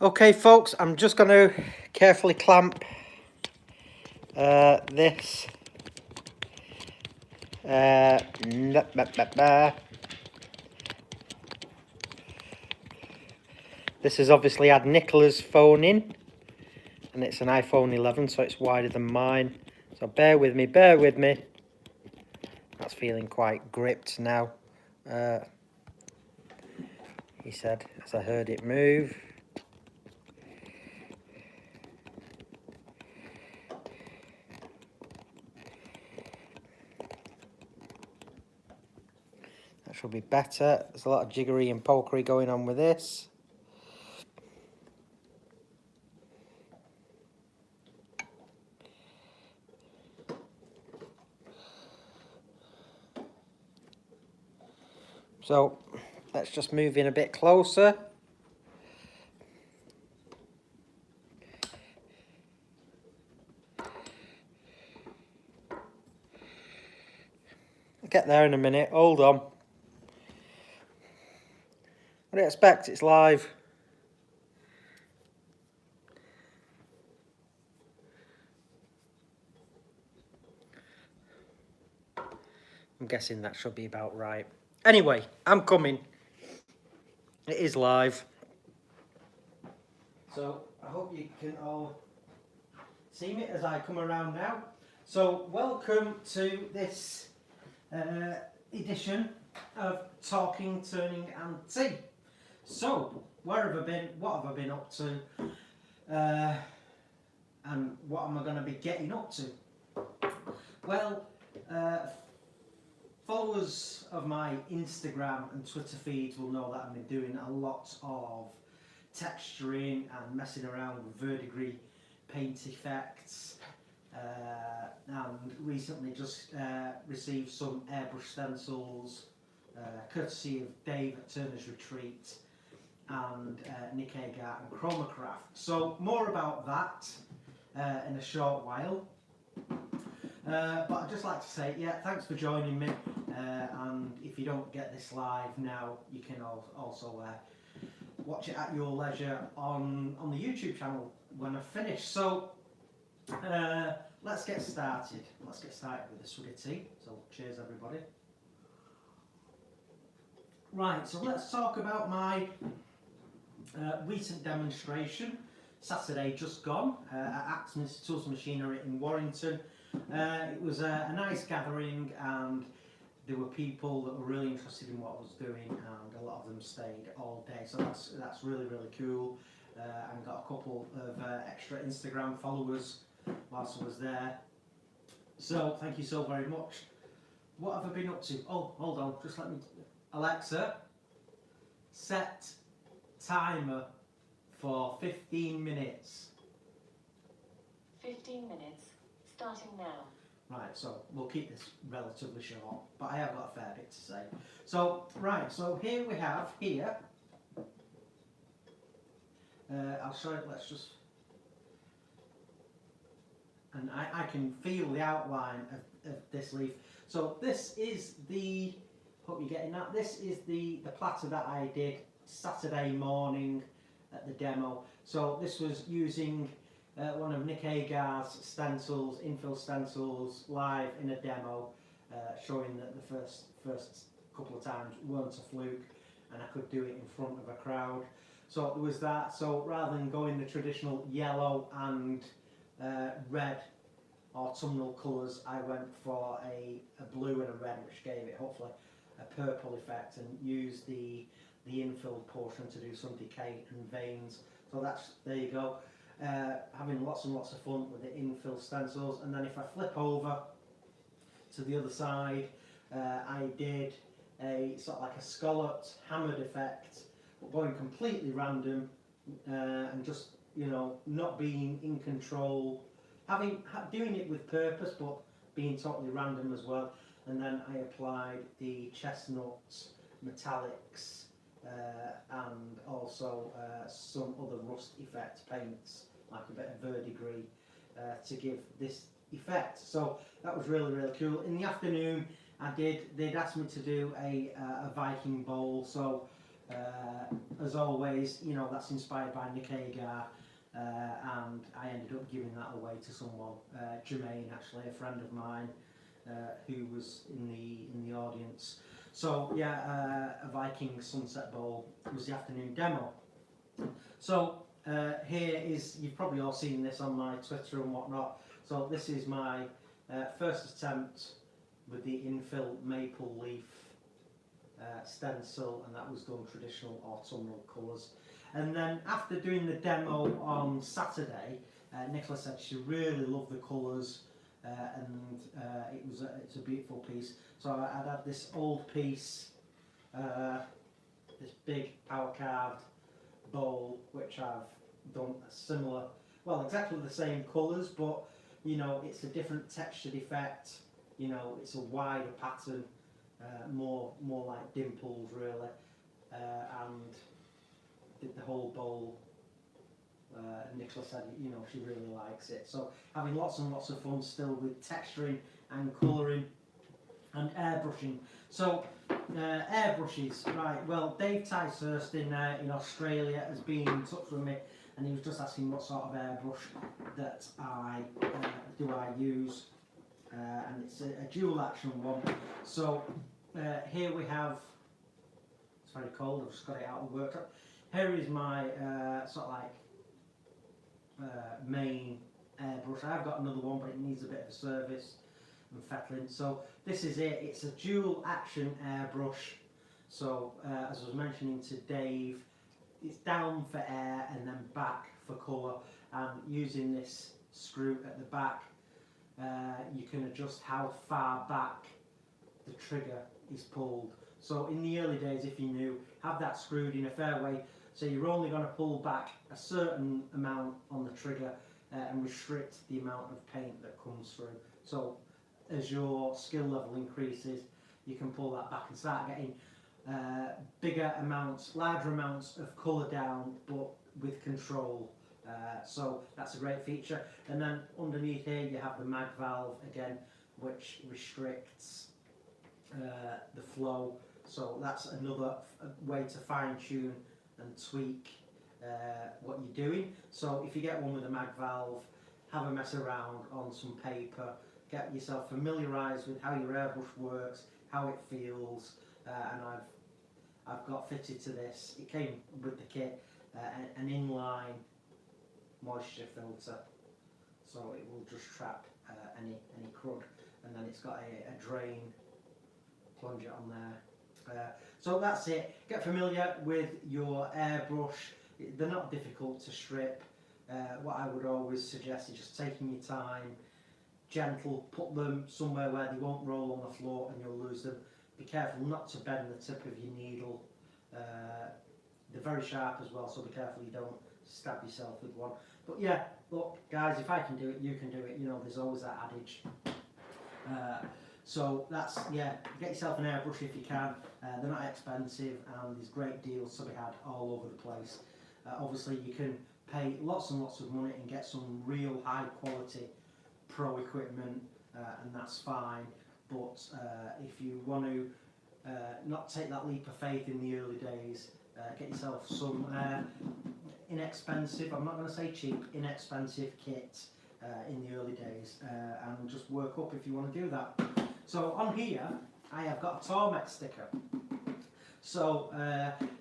Okay folks, I'm just going to carefully clamp this this has obviously had Nicola's phone in, and it's an iPhone 11, so it's wider than mine, so bear with me. That's feeling quite gripped now, he said as I heard it move. That should be better. There's a lot of jiggery and pokery going on with this. So let's just move in a bit closer. I'll get there in a minute, hold on. What do you expect? It's live. I'm guessing that should be about right. Anyway, I'm coming. It is live. So I hope you can all see me as I come around now. So welcome to this edition of Talking, Turning and Tea. So where have I been? What have I been up to? And what am I going to be getting up to? Well, followers of my Instagram and Twitter feeds will know that I've been doing a lot of texturing and messing around with verdigris paint effects, and recently just received some airbrush stencils courtesy of Dave at Turner's Retreat and Nick Agar and Chroma Craft. So more about that in a short while. But I'd just like to say, yeah, thanks for joining me, and if you don't get this live now, you can also watch it at your leisure on the YouTube channel when I've finished. So let's get started. Let's get started with the swig of tea. So cheers everybody. Right, so let's talk about my recent demonstration, Saturday just gone, at Axminster Tools Machinery in Warrington. It was a nice gathering, and there were people that were really interested in what I was doing, and a lot of them stayed all day, so that's really cool. And got a couple of extra Instagram followers whilst I was there, so thank you so very much. What have I been up to? Oh, hold on, just let me... Alexa, set timer for 15 minutes. 15 minutes, starting now. Right, so we'll keep this relatively short, but I have got a fair bit to say. So, right, so here we have, I'll show it, let's just... And I can feel the outline of this leaf. So this is the... Hope you're getting that. This is the platter that I did Saturday morning at the demo. So this was using one of Nick Agar's stencils, infill stencils, live in a demo, showing that the first couple of times weren't a fluke, and I could do it in front of a crowd. So there was that. So rather than going the traditional yellow and red autumnal colours, I went for a blue and a red, which gave it hopefully a purple effect, and used the infill portion to do some decay and veins. So that's, there you go, having lots and lots of fun with the infill stencils. And then if I flip over to the other side, I did a sort of like a scalloped hammered effect, but going completely random, and just, you know, not being in control, doing it with purpose but being totally random as well. And then I applied the Chestnut Metallics and also some other rust effect paints, like a bit of verdigris, to give this effect. So that was really cool. In the afternoon, they'd asked me to do a Viking bowl, so As always, you know, that's inspired by Nick Agar, and I ended up giving that away to someone, Jermaine, actually, a friend of mine, who was in the audience. So yeah, a Viking Sunset bowl was the afternoon demo. So here is, you've probably all seen this on my Twitter and whatnot. So this is my first attempt with the infill maple leaf stencil, and that was done traditional autumnal colours. And then after doing the demo on Saturday, Nicola said she really loved the colours, and it's a beautiful piece. So I'd had this old piece, this big power carved bowl, which I've done a similar, well, exactly the same colours, but you know, it's a different textured effect. You know, it's a wider pattern, more like dimples really, and did the whole bowl. Nicola said, you know, she really likes it. So having lots and lots of fun still with texturing and colouring and airbrushing. So airbrushes, right? Well, Dave Ticehurst in Australia has been in touch with me, and he was just asking what sort of airbrush that I use, and it's a dual action one. So here we have, it's very cold, I've just got it out of the workshop. Here is my sort of like main airbrush. I've got another one, but it needs a bit of a service and fettling. So this is it. It's a dual action airbrush. So as I was mentioning to Dave, it's down for air and then back for colour. And using this screw at the back, you can adjust how far back the trigger is pulled. So in the early days, if you knew, have that screwed in a fair way, so you're only going to pull back a certain amount on the trigger and restrict the amount of paint that comes through. So as your skill level increases, you can pull that back and start getting bigger amounts, larger amounts of colour down, but with control. So that's a great feature. And then underneath here you have the mag valve again, which restricts the flow. So that's another way to fine tune and tweak what you're doing. So if you get one with a mag valve, have a mess around on some paper, get yourself familiarised with how your airbrush works, how it feels, and I've got fitted to this. It came with the kit, an inline moisture filter, so it will just trap any crud, and then it's got a drain plunger on there. So that's it. Get familiar with your airbrush. They're not difficult to strip. What I would always suggest is just taking your time, gentle, put them somewhere where they won't roll on the floor and you'll lose them. Be careful not to bend the tip of your needle. They're very sharp as well, so be careful you don't stab yourself with one. But yeah, look guys, if I can do it, you can do it. You know, there's always that adage. So that's, yeah, get yourself an airbrush if you can. They're not expensive and there's great deals to be had all over the place. Obviously you can pay lots and lots of money and get some real high quality pro equipment, and that's fine. But if you want to not take that leap of faith in the early days, get yourself some inexpensive, I'm not going to say cheap, inexpensive kit in the early days, and just work up if you want to do that. So on here I have got a Tormek sticker. So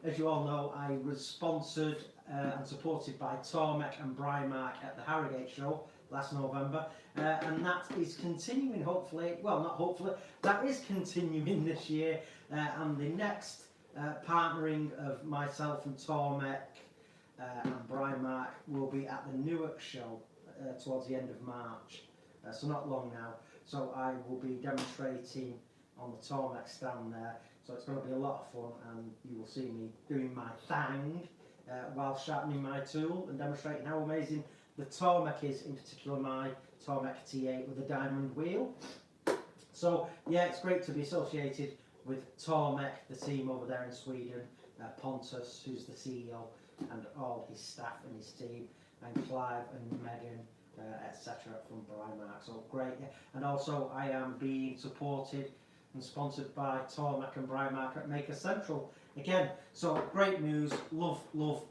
as you all know, I was sponsored and supported by Tormek and BriMarc at the Harrogate show last November, and that is continuing, hopefully, well not hopefully, that is continuing this year, and the next partnering of myself and Tormek and BriMarc will be at the Newark show towards the end of March, so not long now. So I will be demonstrating on the Tormek stand there, so it's going to be a lot of fun, and you will see me doing my thing while sharpening my tool and demonstrating how amazing the Tormek is, in particular my Tormek T8 with a diamond wheel. So yeah, it's great to be associated with Tormek, the team over there in Sweden, Pontus, who's the CEO, and all his staff and his team, and Clive and Megan, etc. from BriMarc. So great. And also I am being supported and sponsored by Tormek and BriMarc at Maker Central again, so great news. Love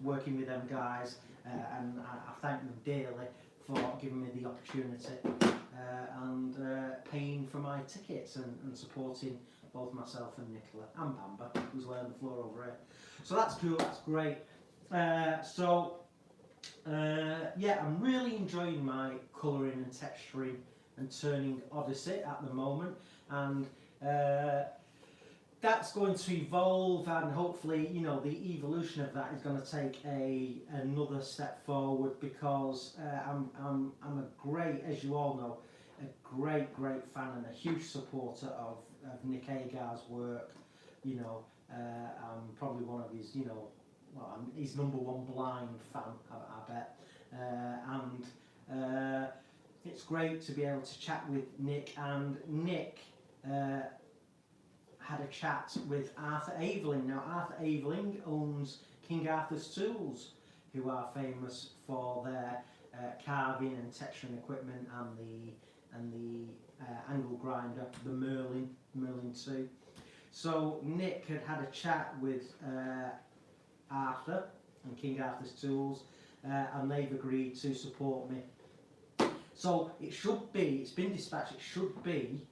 working with them guys, and I thank them dearly for giving me the opportunity and paying for my tickets and supporting both myself and Nicola and Bamba, who's laying on the floor over here. So that's cool. That's great. Yeah, I'm really enjoying my colouring and texturing and turning odyssey at the moment, and that's going to evolve, and hopefully, you know, the evolution of that is going to take another step forward, because I'm a great, as you all know, a great fan and a huge supporter of Nick Agar's work. You know, I'm probably one of his, you know, well, I'm his #1 blind fan, I bet. It's great to be able to chat with Nick, and Nick had a chat with Arthur Aveling. Now, Arthur Aveling owns King Arthur's Tools, who are famous for their carving and texturing equipment, and the angle grinder, the Merlin 2. So Nick had a chat with Arthur and King Arthur's Tools, and they've agreed to support me. So it should be, it's been dispatched, it should be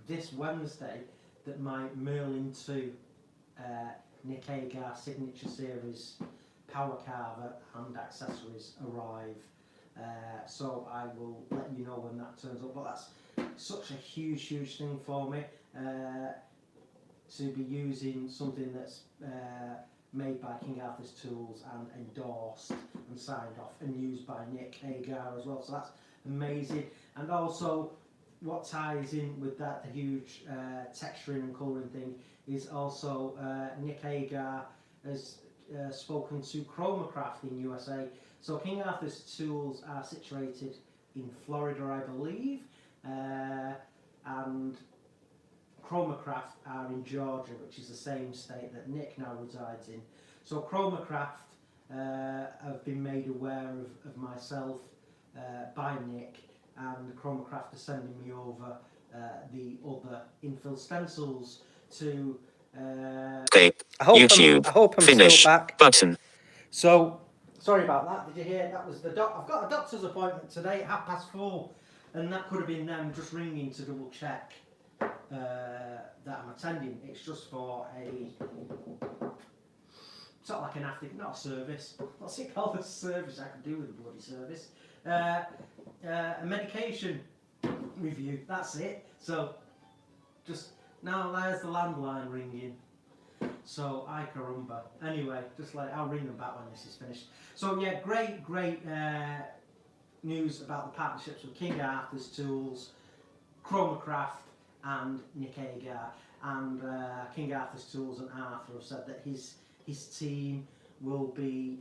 this Wednesday that my Merlin 2 Nick Agar Signature Series power carver and accessories arrive. So I will let you know when that turns up. But that's such a huge thing for me, to be using something that's made by King Arthur's Tools and endorsed and signed off and used by Nick Agar as well. So that's amazing. And also, what ties in with that, the huge texturing and colouring thing, is also Nick Agar has spoken to Chroma Craft in USA. So King Arthur's Tools are situated in Florida, I believe, and Chroma Craft are in Georgia, which is the same state that Nick now resides in. So Chroma Craft have been made aware of myself by Nick, and Chroma Craft are sending me over the other infill stencils to YouTube. I hope I'm Finish still back. button. So, sorry about that. Did you hear? That was the I've got a doctor's appointment today at 4:30, and that could have been them just ringing to double check that I'm attending. It's just for a sort of like an after, not a service. What's it called? A service I can do with a bloody service. A medication review. That's it. So, just now there's the landline ringing. So I carumba. Anyway, just like I'll ring them back when this is finished. So yeah, great news about the partnerships with King Arthur's Tools, Chroma Craft, and Nick Agar. And King Arthur's Tools and Arthur have said that his team will be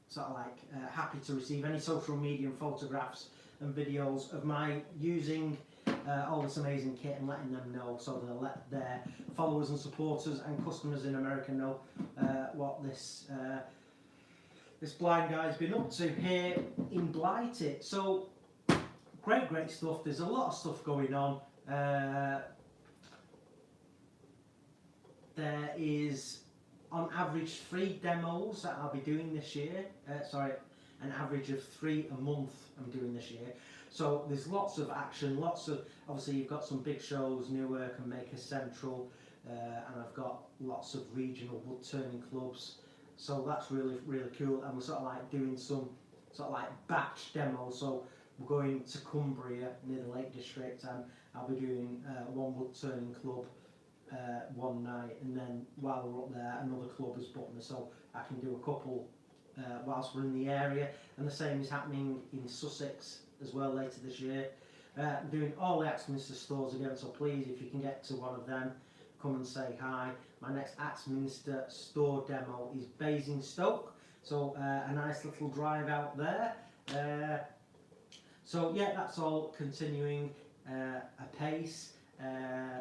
sort of like happy to receive any social media and photographs and videos of my using all this amazing kit, and letting them know, so they'll let their followers and supporters and customers in America know what this blind guy's been up to here in Blighty. So great stuff. There's a lot of stuff going on. There is on average 3 demos that I'll be doing this year. An average of 3 a month I'm doing this year. So there's lots of action, obviously you've got some big shows, Newark and Maker Central, and I've got lots of regional wood turning clubs. So that's really cool, and we're sort of like doing some sort of like batch demos. So we're going to Cumbria near the Lake District, and I'll be doing one wood turning club one night, and then while we're up there another club is booked me, so I can do a couple whilst we're in the area. And the same is happening in Sussex as well later this year. I'm doing all the Axminster stores again, so please, if you can get to one of them, come and say hi. My next Axminster store demo is Basingstoke, so a nice little drive out there. So yeah, that's all continuing apace.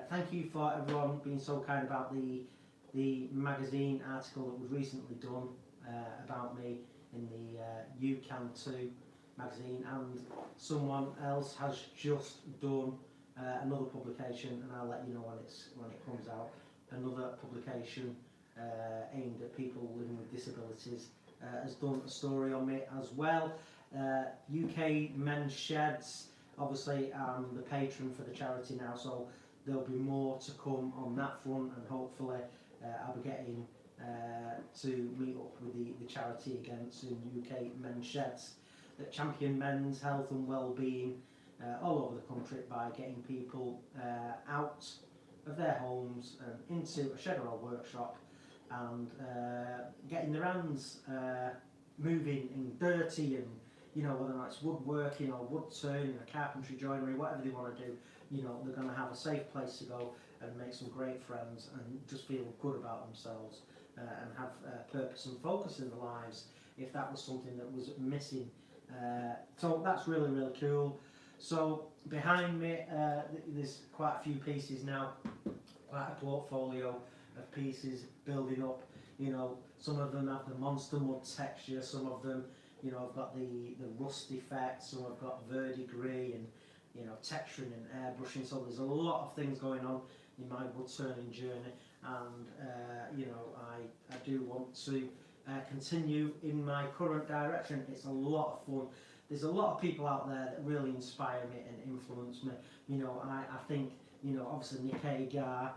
Thank you for everyone being so kind about the magazine article that was recently done about me in the You Can Too magazine, and someone else has just done another publication, and I'll let you know when it comes out. Another publication aimed at people living with disabilities, has done a story on me as well. UK Men's Sheds, obviously I'm the patron for the charity now, so there'll be more to come on that front, and hopefully I'll be getting to meet up with the charity again soon, UK Men's Sheds, that champion men's health and well-being all over the country by getting people out of their homes and into a shed or a workshop, and getting their hands moving and dirty, and whether or not it's woodworking or wood turning or carpentry joinery, whatever they want to do, they're going to have a safe place to go and make some great friends and just feel good about themselves, and have purpose and focus in their lives, if that was something that was missing. So that's really, really cool. So behind me there's quite a few pieces now, quite a portfolio of pieces building up. Some of them have the monster mud texture, some of them I've got the rust effect, some I've got verdigris and texturing and airbrushing. So there's a lot of things going on in my wood turning journey, and I do want to continue in my current direction. It's a lot of fun. There's a lot of people out there that really inspire me and influence me. I think obviously Nick Agar,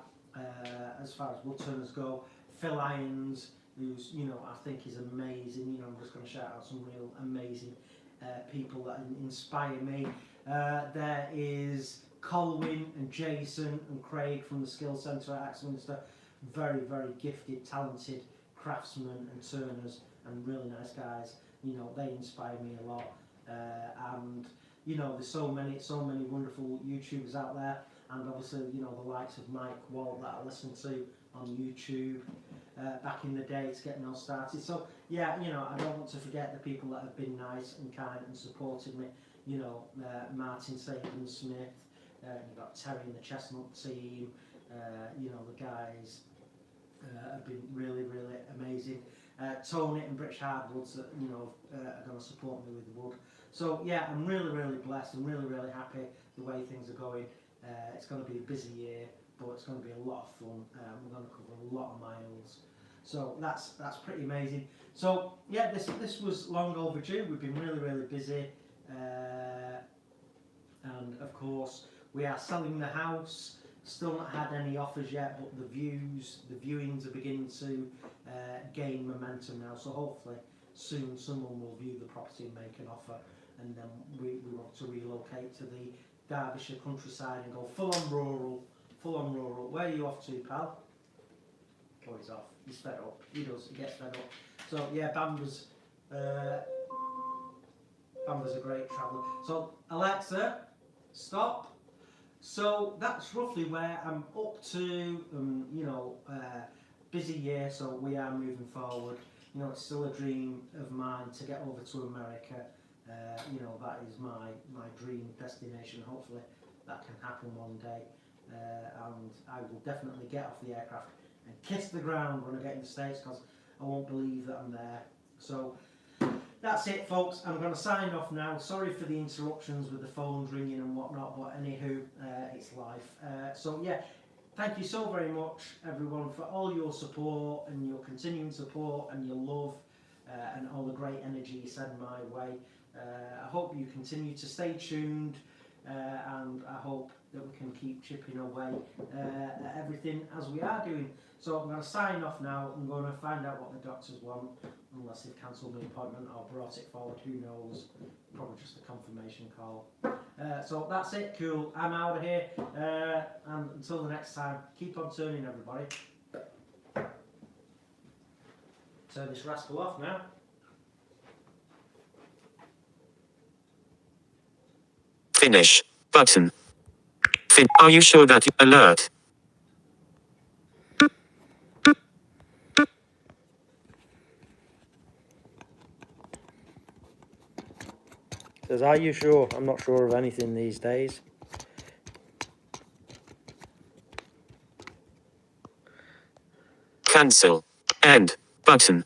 as far as wood turners go, Phil Irons, who's I think is amazing. I'm just going to shout out some real amazing people that inspire me. There is Colwyn and Jason and Craig from the Skill Centre at Axminster, very, very gifted, talented craftsmen and turners, and really nice guys. They inspire me a lot, and there's so many wonderful YouTubers out there, and obviously the likes of Mike Wall that I listened to on YouTube back in the day to get me all started. So yeah, I don't want to forget the people that have been nice and kind and supported me. Martin Saban-Smith, you've got Terry and the Chestnut team. The guys have been really, really amazing. Tony and British Hardwoods that are going to support me with the wood. So yeah, I'm really, really blessed. I'm really, really happy the way things are going. It's going to be a busy year, but it's going to be a lot of fun. We're going to cover a lot of miles, so that's pretty amazing. So yeah, this was long overdue. We've been really, really busy, and of course we are selling the house. Still not had any offers yet, but the viewings are beginning to gain momentum now. So hopefully soon someone will view the property and make an offer, and then we want to relocate to the Derbyshire countryside and go full on rural. Where are you off to, pal? Oh, he's off. He's fed up. He gets fed up. So yeah, Bamber's a great traveller. So Alexa, stop. So that's roughly where I'm up to. Busy year, so we are moving forward. It's still a dream of mine to get over to America. That is my dream destination. Hopefully that can happen one day, and I will definitely get off the aircraft and kiss the ground when I get in the States, because I won't believe that I'm there. So that's it, folks. I'm going to sign off now. Sorry for the interruptions with the phones ringing and whatnot, but anywho, it's life. So yeah, thank you so very much, everyone, for all your support and your continuing support and your love, and all the great energy you send my way. I hope you continue to stay tuned, and I hope that we can keep chipping away at everything as we are doing. So I'm going to sign off now. I'm going to find out what the doctors want, unless they've cancelled my appointment or brought it forward, who knows. Probably just a confirmation call. So that's it, cool. I'm out of here, and until the next time, keep on turning, everybody. Turn this rascal off now. Finish button. Are you sure that alert? Says, are you sure? I'm not sure of anything these days. Cancel. End button.